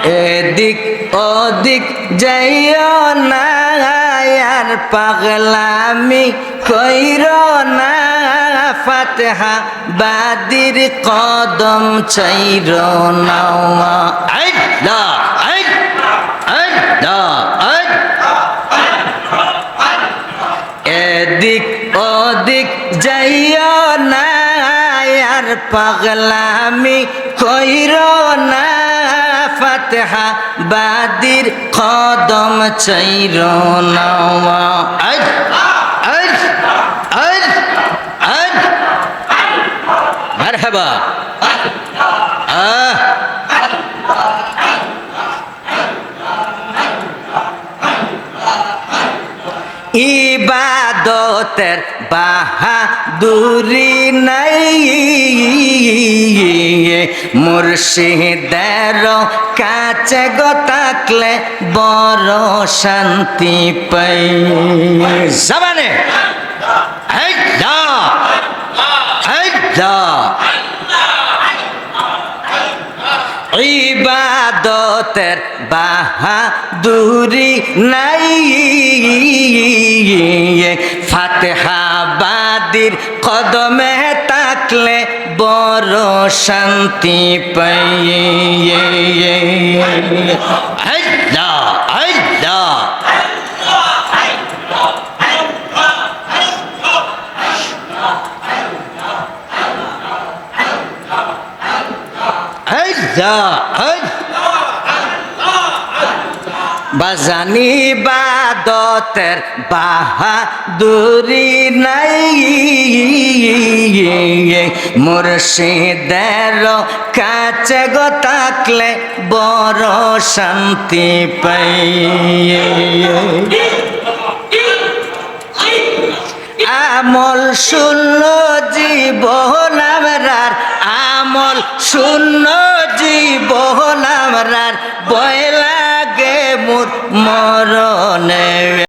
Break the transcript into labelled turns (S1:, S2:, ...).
S1: এদিক ওদিক যাইও না আর পাগলামি কইরো না ফাতিহা বাদির কদম চাইরো না আল্লাহ আল্লাহ এদিক ওদিক যাইও না আর পাগলামি কইরো না ফাতিহা বাদির কদম চাইরো না মারহাবা ইবাদতের বাহাদুরি নাই মুর্শিদের কাছে গো থাকলে বড় শান্তি পাই জবানে ইবাদতের বাহাদুরি নাই ফাতিহা বাদির কদমে থাকলে বড় শান্তি পাই আল্লাহ আল্লাহ বাজানি বাদতের বাহাদুরি নাই মুর্শিদের কাছে গো থাকলে বড় শান্তি পাই আমল শূন্য জীবন আমরার আমল শূন্য জীবন আমরার বয় লাগে মোর মরণে